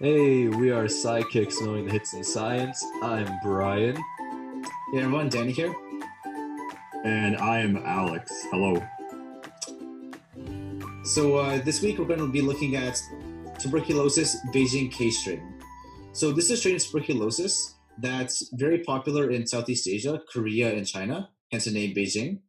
Hey, we are Sidekicks Knowing the Hits in Science. I'm Brian. Hey everyone, Danny here. And I am Alex. Hello. So this week we're going to be looking at tuberculosis Beijing case strain. So this is a strain of tuberculosis that's very popular in Southeast Asia, Korea, and China, hence the name Beijing.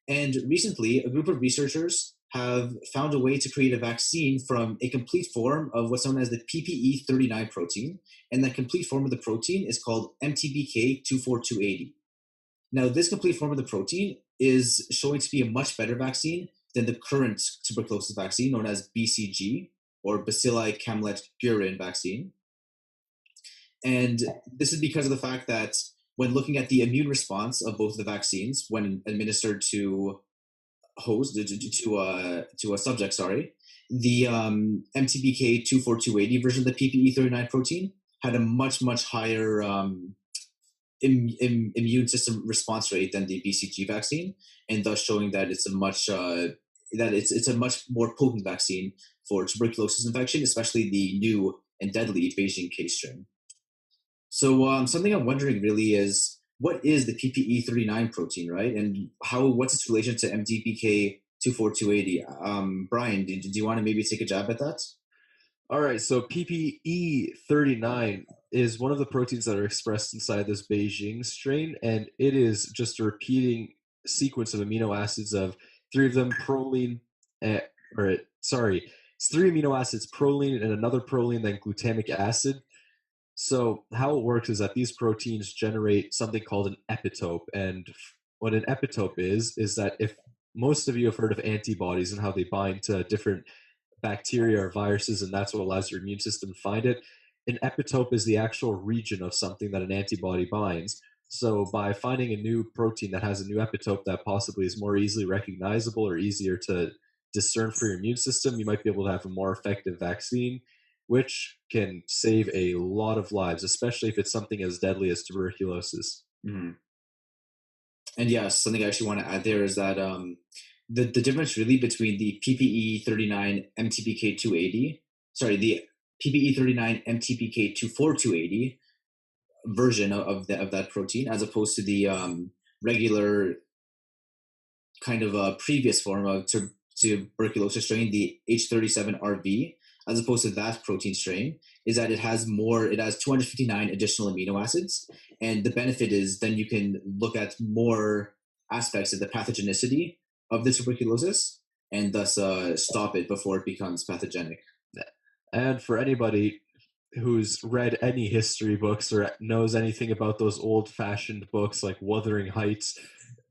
And recently, a group of researchers have found a way to create a vaccine from a complete form of what's known as the PPE39 protein. And the complete form of the protein is called MTBK24280. Now, this complete form of the protein is showing to be a much better vaccine than the current tuberculosis vaccine known as BCG, or Bacilli Camlet Guerin vaccine. And this is because of the fact that when looking at the immune response of both the vaccines when administered to a subject, the MTBK24280 version of the PPE39 protein had a much higher immune system response rate than the BCG vaccine, and thus showing that it's a much more potent vaccine for tuberculosis infection, especially the new and deadly Beijing case strain. So something I'm wondering really is, what is the PPE39 protein, right? And what's its relation to MTBK24280? Brian, do you want to maybe take a jab at that? All right, so PPE39 is one of the proteins that are expressed inside this Beijing strain, and it is just a repeating sequence of amino acids of three of them proline, it's three amino acids, proline and another proline, then glutamic acid. So how it works is that these proteins generate something called an epitope, and what an epitope is that if most of you have heard of antibodies and how they bind to different bacteria or viruses, and that's what allows your immune system to find it. An epitope is the actual region of something that an antibody binds. So by finding a new protein that has a new epitope that possibly is more easily recognizable or easier to discern for your immune system, you might be able to have a more effective vaccine, which can save a lot of lives, especially if it's something as deadly as tuberculosis. Mm-hmm. And yes, something I actually want to add there is that the difference really between the PPE39 MTBK280, the PPE39 MTBK24280 version of that protein, as opposed to the regular kind of previous form of tuberculosis strain, the H37RV, as opposed to that protein strain, is that it has 259 additional amino acids. And the benefit is then you can look at more aspects of the pathogenicity of the tuberculosis and thus stop it before it becomes pathogenic. And for anybody who's read any history books or knows anything about those old-fashioned books like Wuthering Heights,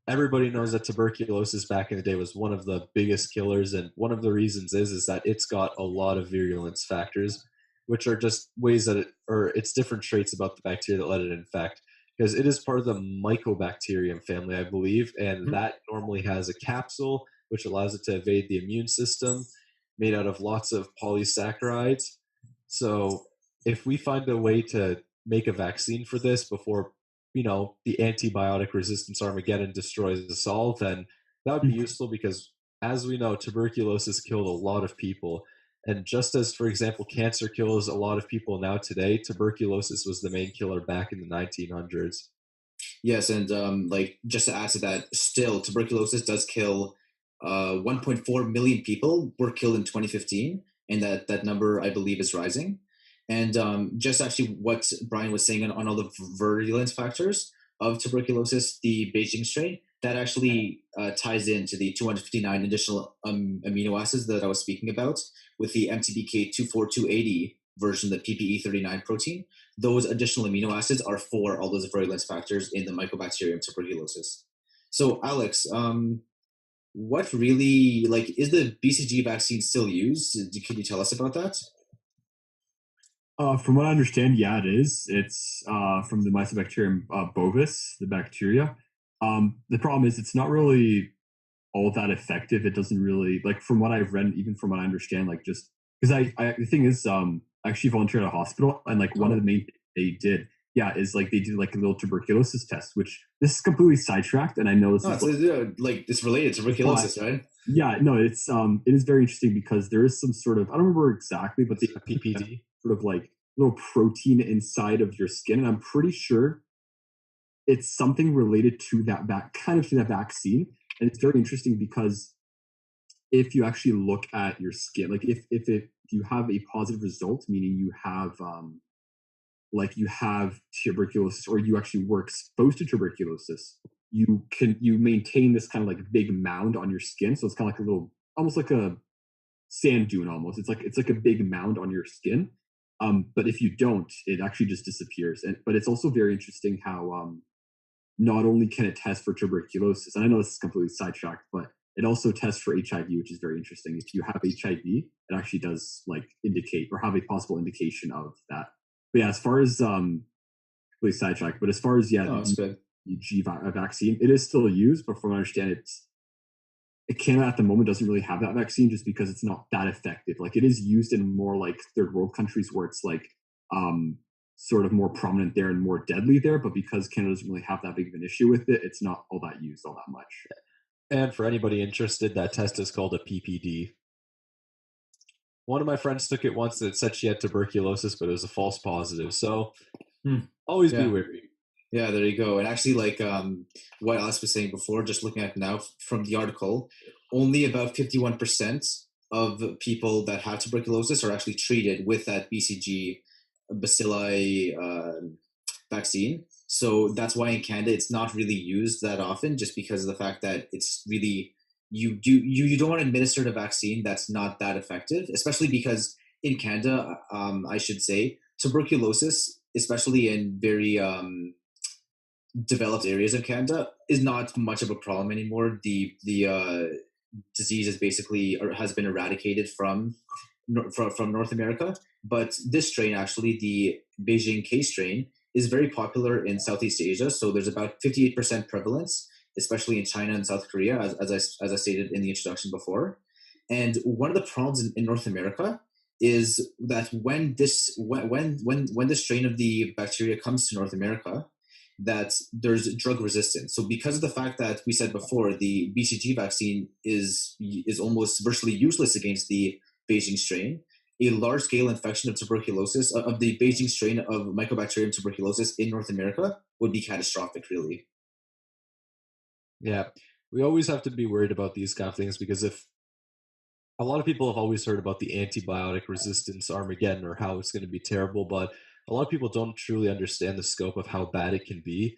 everybody knows that tuberculosis back in the day was one of the biggest killers, and one of the reasons is that it's got a lot of virulence factors, which are just ways that it's different traits about the bacteria that let it infect, because it is part of the mycobacterium family, I believe, and that normally has a capsule which allows it to evade the immune system, made out of lots of polysaccharides. So if we find a way to make a vaccine for this before the antibiotic resistance Armageddon destroys us all, then that would be useful, because as we know, tuberculosis killed a lot of people. And just as, for example, cancer kills a lot of people now today, tuberculosis was the main killer back in the 1900s. Yes, and just to add to that, still tuberculosis does kill 1.4 million people were killed in 2015, and that number, I believe, is rising. And just actually what Brian was saying on all the virulence factors of tuberculosis, the Beijing strain, that actually ties into the 259 additional amino acids that I was speaking about with the MTBK24280 version, the PPE39 protein. Those additional amino acids are for all those virulence factors in the Mycobacterium tuberculosis. So Alex, what really, is the BCG vaccine still used? Can you tell us about that? From what I understand, yeah, it is. It's from the Mycobacterium bovis, the bacteria. The problem is it's not really all that effective. It doesn't really, from what I've read, even from what I understand, just because the thing is, I actually volunteered at a hospital, and one of the main things they did, is they did a little tuberculosis test, which this is completely sidetracked, and I know this it's related to tuberculosis, right? Yeah, no, it is very interesting because there is some sort of, I don't remember exactly, but the PPD sort of little protein inside of your skin, and I'm pretty sure it's something related to that kind of to that vaccine. And it's very interesting because if you actually look at your skin, like if you have a positive result, meaning you have you have tuberculosis or you actually were exposed to tuberculosis, you maintain this kind of like big mound on your skin. So it's kind of like a little, almost like a sand dune almost. It's like a big mound on your skin. But if you don't, it actually just disappears. And but it's also very interesting how not only can it test for tuberculosis, and I know this is completely sidetracked, but it also tests for HIV, which is very interesting. If you have HIV, it actually does like indicate or have a possible indication of that. But yeah, as far as really sidetracked, but as far as Oh, that's the good. vaccine, it is still used, but from what I understand, Canada at the moment doesn't really have that vaccine just because it's not that effective. Like it is used in more like third world countries where it's like um sort of more prominent there and more deadly there, but because Canada doesn't really have that big of an issue with it, it's not all that used all that much. And for anybody interested, that test is called a PPD. One of my friends took it once and it said she had tuberculosis, but it was a false positive. So Hmm. always be Yeah. wary. Yeah, there you go. And actually, like what Alice was saying before, just looking at now from the article, only about 51% of people that have tuberculosis are actually treated with that BCG bacilli vaccine. So that's why in Canada it's not really used that often, just because of the fact that it's really you don't want to administer the vaccine that's not that effective, especially because in Canada, I should say, tuberculosis, especially in very developed areas of Canada, is not much of a problem anymore. The disease is basically or has been eradicated from North America. But this strain, actually, the Beijing K strain, is very popular in Southeast Asia. So there's about 58% prevalence, especially in China and South Korea, as I stated in the introduction before. And one of the problems in North America is that when this strain of the bacteria comes to North America, that there's drug resistance. So because of the fact that we said before, the BCG vaccine is almost virtually useless against the Beijing strain, a large scale infection of tuberculosis of the Beijing strain of Mycobacterium tuberculosis in North America would be catastrophic, really. Yeah. We always have to be worried about these kind of things because if a lot of people have always heard about the antibiotic resistance Armageddon or how it's going to be terrible, but a lot of people don't truly understand the scope of how bad it can be.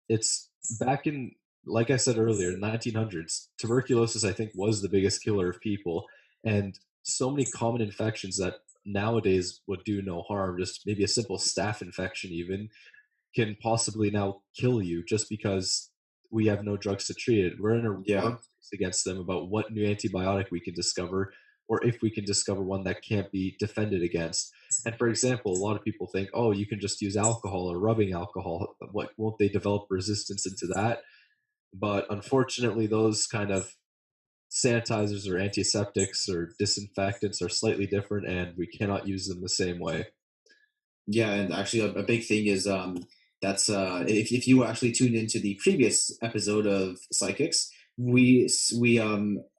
It's back in, like I said earlier, the 1900s, tuberculosis, I think, was the biggest killer of people. And so many common infections that nowadays would do no harm, just maybe a simple staph infection, even, can possibly now kill you just because we have no drugs to treat it. We're in a Yeah. arms race against them about what new antibiotic we can discover, or if we can discover one that can't be defended against. And for example, a lot of people think, oh, you can just use alcohol or rubbing alcohol. What won't they develop resistance into that? But unfortunately, those kind of sanitizers or antiseptics or disinfectants are slightly different, and we cannot use them the same way. Yeah, and actually, a big thing is that's if you actually tuned into the previous episode of Psychics, we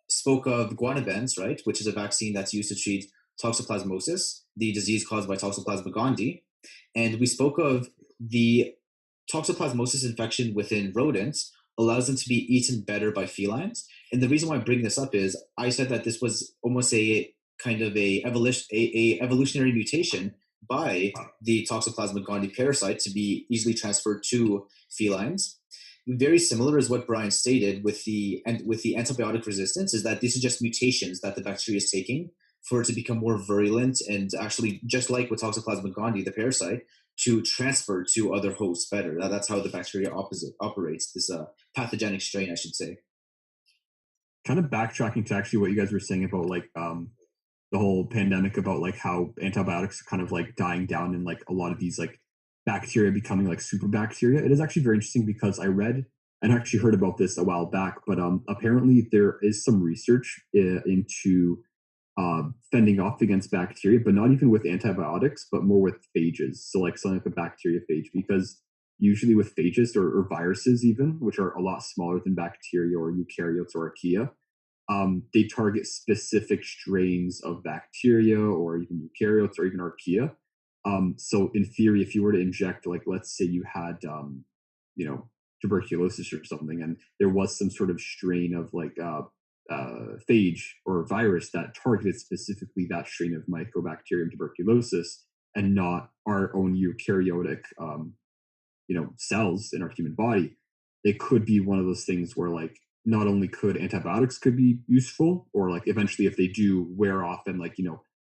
spoke of guanabans, right, which is a vaccine that's used to treat toxoplasmosis, the disease caused by Toxoplasma gondii, and we spoke of the toxoplasmosis infection within rodents allows them to be eaten better by felines. And the reason why I bring this up is I said that this was almost a kind of a evolutionary mutation by the Toxoplasma gondii parasite to be easily transferred to felines. Very similar is what Brian stated with the antibiotic resistance, is that these are just mutations that the bacteria is taking for it to become more virulent and actually, just like with Toxoplasma gondii, the parasite, to transfer to other hosts better. That's how the bacteria opposite operates. This pathogenic strain, I should say. Kind of backtracking to actually what you guys were saying about like the whole pandemic, about like how antibiotics are kind of like dying down and like a lot of these like bacteria becoming like super bacteria. It is actually very interesting because I read and actually heard about this a while back, but apparently there is some research into fending off against bacteria, but not even with antibiotics, but more with phages. So like something like a bacteriophage, because usually with phages or viruses even, which are a lot smaller than bacteria or eukaryotes or archaea, they target specific strains of bacteria or even eukaryotes or even archaea. So in theory, if you were to inject, like, let's say you had, you know, tuberculosis or something, and there was some sort of strain of like phage or virus that targeted specifically that strain of Mycobacterium tuberculosis, and not our own eukaryotic, cells in our human body, it could be one of those things where, like, not only could antibiotics could be useful, or like eventually if they do wear off and, like,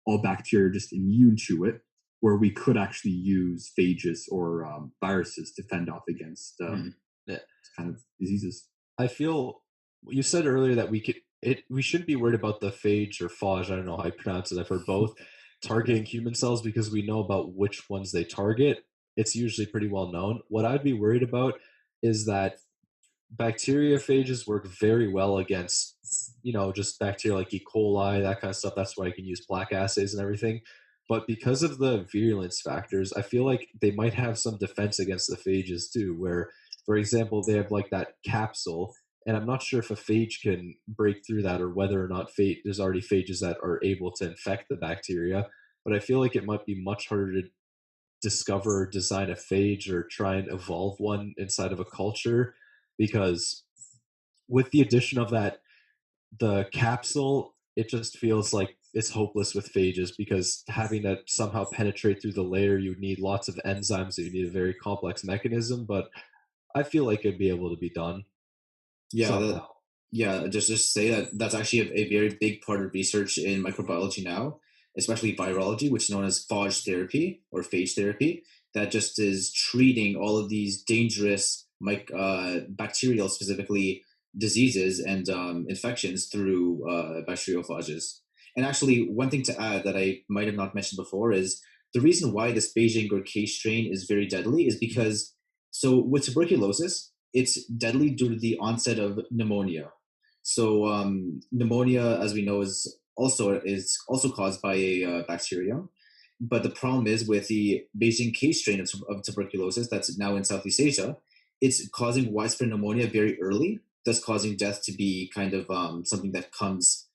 all bacteria are just immune to it, where we could actually use phages or viruses to fend off against Yeah. kind of diseases. I feel you said earlier that we shouldn't be worried about the phage or phage, I don't know how I pronounce it. I've heard both targeting human cells because we know about which ones they target. It's usually pretty well known. What I'd be worried about is that bacteriophages work very well against, just bacteria like E. coli, that kind of stuff. That's why you can use plaque assays and everything. But because of the virulence factors, I feel like they might have some defense against the phages too, where, for example, they have like that capsule, and I'm not sure if a phage can break through that or whether or not there's already phages that are able to infect the bacteria. But I feel like it might be much harder to discover or design a phage or try and evolve one inside of a culture because with the addition of the capsule, it just feels like it's hopeless with phages because having to somehow penetrate through the layer, you would need lots of enzymes, you need a very complex mechanism, but I feel like it'd be able to be done Yeah, somehow. just say that that's actually a very big part of research in microbiology now, especially virology, which is known as phage therapy or phage therapy. That just is treating all of these dangerous bacterial, specifically diseases and infections through bacteriophages. And actually, one thing to add that I might have not mentioned before is the reason why this Beijing or K strain is very deadly is because so with tuberculosis, it's deadly due to the onset of pneumonia. So pneumonia, as we know, is also caused by a bacterium. But the problem is with the Beijing K strain of tuberculosis that's now in Southeast Asia, it's causing widespread pneumonia very early, thus causing death to be kind of something that comes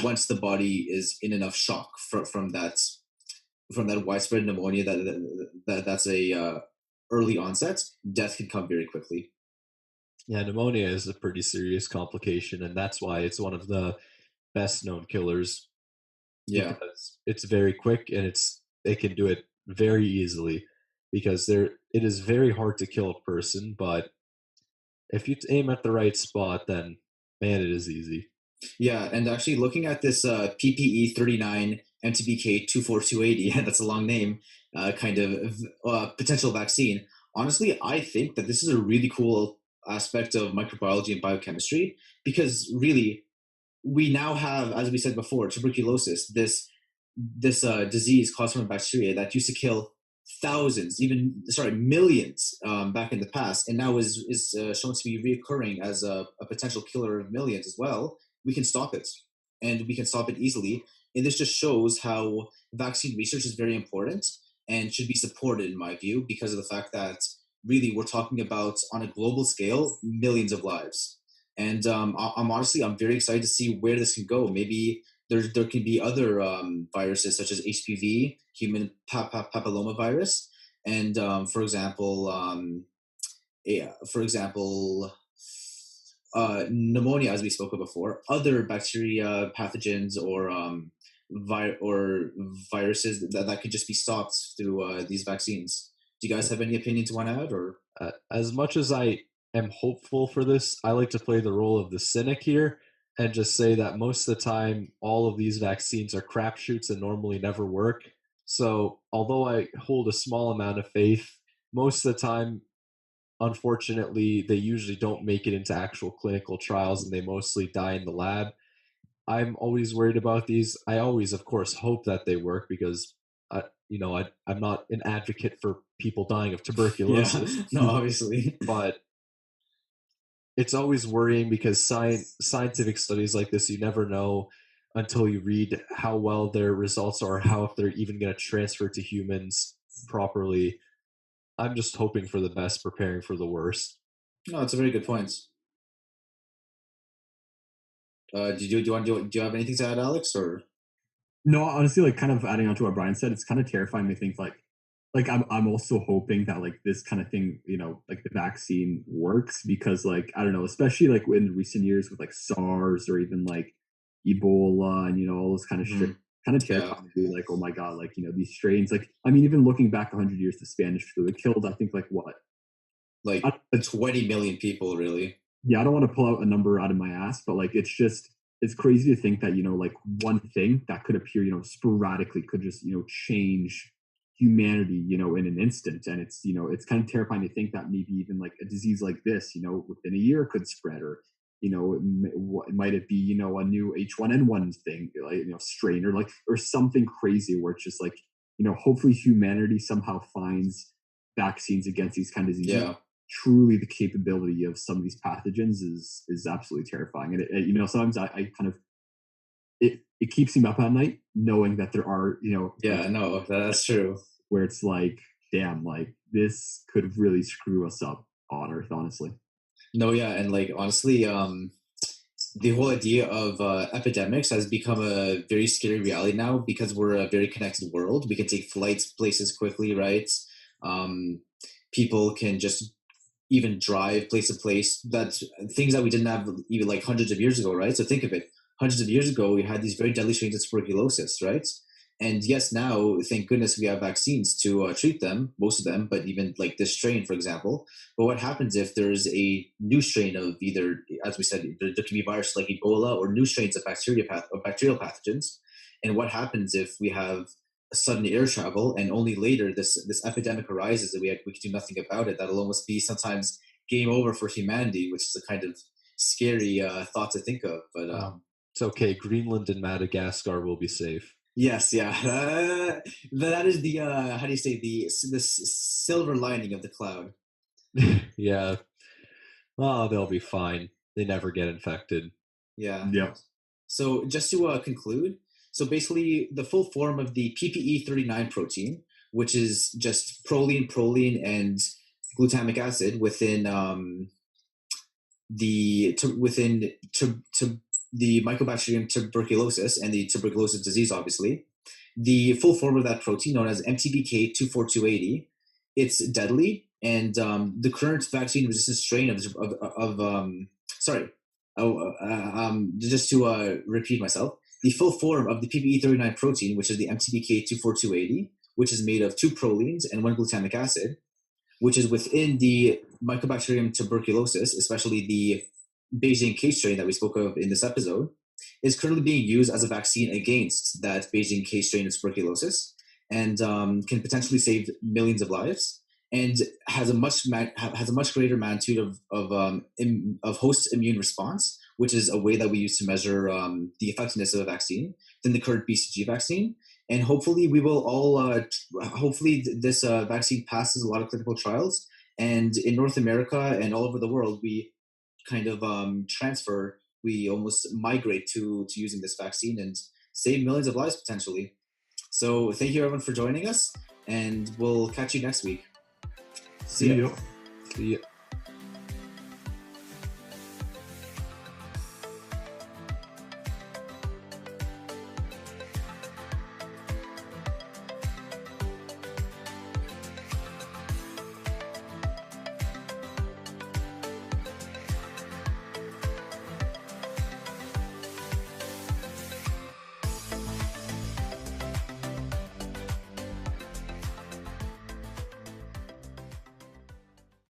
once the body is in enough shock from that widespread pneumonia that's a early onset. Death can come very quickly. Yeah, pneumonia is a pretty serious complication, and that's why it's one of the best known killers Yeah. because it's very quick and they can do it very easily because it is very hard to kill a person, but if you aim at the right spot, then man, it is easy. Yeah, and actually looking at this PPE 39 MTBK 24280, that's a long name, kind of potential vaccine. Honestly, I think that this is a really cool aspect of microbiology and biochemistry because really we now have, as we said before, tuberculosis, this disease caused from a bacteria that used to kill thousands, even sorry, millions back in the past, and now is shown to be reoccurring as a potential killer of millions as well. We can stop it, and we can stop it easily. And this just shows how vaccine research is very important and should be supported, in my view, because of the fact that really we're talking about on a global scale millions of lives. And I'm very excited to see where this can go. Maybe there can be other viruses such as HPV, human papillomavirus, and for example, pneumonia, as we spoke of before, other bacteria, pathogens, or viruses that could just be stopped through these vaccines. Do you guys have any opinions you want to add, or? As much as I am hopeful for this, I like to play the role of the cynic here and just say that most of the time, all of these vaccines are crapshoots and normally never work. So, although I hold a small amount of faith, most of the time, unfortunately, they usually don't make it into actual clinical trials and they mostly die in the lab. I'm always worried about these. I always, of course, hope that they work because, I'm not an advocate for people dying of Yeah, tuberculosis, no, obviously. but it's always worrying because scientific studies like this, you never know until you read how well their results are, how if they're even going to transfer to humans properly. I'm just hoping for the best, preparing for the worst. No, it's a very good point. Do you have anything to add, Alex? Or No, honestly, like, kind of adding on to what Brian said, it's kind of terrifying to think, like, like I'm also hoping that like this kind of thing, you know, like the vaccine works because like I don't know, especially like in recent years with like SARS or even like Ebola and you know all those kind of strains, Mhm. kind of Yeah, terrifying to be like, oh my god, like you know these strains, like I mean even looking back 100 years, the Spanish flu, it killed I think like what, like I, 20 million people, really. yeah, I don't want to pull out a number out of my ass, but like it's just it's crazy to think that you know like one thing that could appear you know sporadically could just you know change humanity you know in an instant, and it's you know it's kind of terrifying to think that maybe even like a disease like this you know within a year could spread, or you know might it be you know a new H1N1 thing like you know strain or like or something crazy where it's just like you know hopefully humanity somehow finds vaccines against these kind of diseases. Yeah. Truly the capability of some of these pathogens is absolutely terrifying, and you know sometimes I kind of it keeps me up at night knowing that there are you know like Yeah, no, that's true. where it's like damn like this could really screw us up on earth honestly. No, yeah, and like honestly, the whole idea of epidemics has become a very scary reality now because we're a very connected world. We can take flights places quickly, right? Um, People can just even drive place to place. That's things that we didn't have even like hundreds of years ago, right? So think of it. Hundreds of years ago, we had these very deadly strains of tuberculosis, right? And yes, now thank goodness we have vaccines to treat them, most of them, but even like this strain, for example. But what happens if there's a new strain of either, as we said, there could be viruses like Ebola or new strains of bacterial pathogens? And what happens if we have sudden air travel and only later this epidemic arises and we can do nothing about it? That'll almost be sometimes game over for humanity, which is a kind of scary thought to think of. But It's okay. Greenland and Madagascar will be safe. yes, yeah, that is the how do you say the silver lining of the cloud. Yeah. Oh, they'll be fine. They never get infected. Yeah. Yep. So just to conclude, so basically the full form of the PPE39 protein, which is just proline, and glutamic acid within the Mycobacterium tuberculosis and the tuberculosis disease, obviously. The full form of that protein, known as MTBK 24280, it's deadly, and the current vaccine-resistant strain just to repeat myself, the full form of the PPE39 protein, which is the MTBK 24280, which is made of 2 prolines and 1 glutamic acid, which is within the Mycobacterium tuberculosis, especially the Beijing case strain that we spoke of in this episode, is currently being used as a vaccine against that Beijing case strain of tuberculosis, and can potentially save millions of lives, and has a much greater magnitude of host immune response, which is a way that we use to measure the effectiveness of a vaccine, than the current BCG vaccine. And hopefully, we will all hopefully this vaccine passes a lot of clinical trials, and in North America and all over the world, we kind of we almost migrate to using this vaccine and save millions of lives potentially. So thank you everyone for joining us, and we'll catch you next week. See See ya. ya. See ya.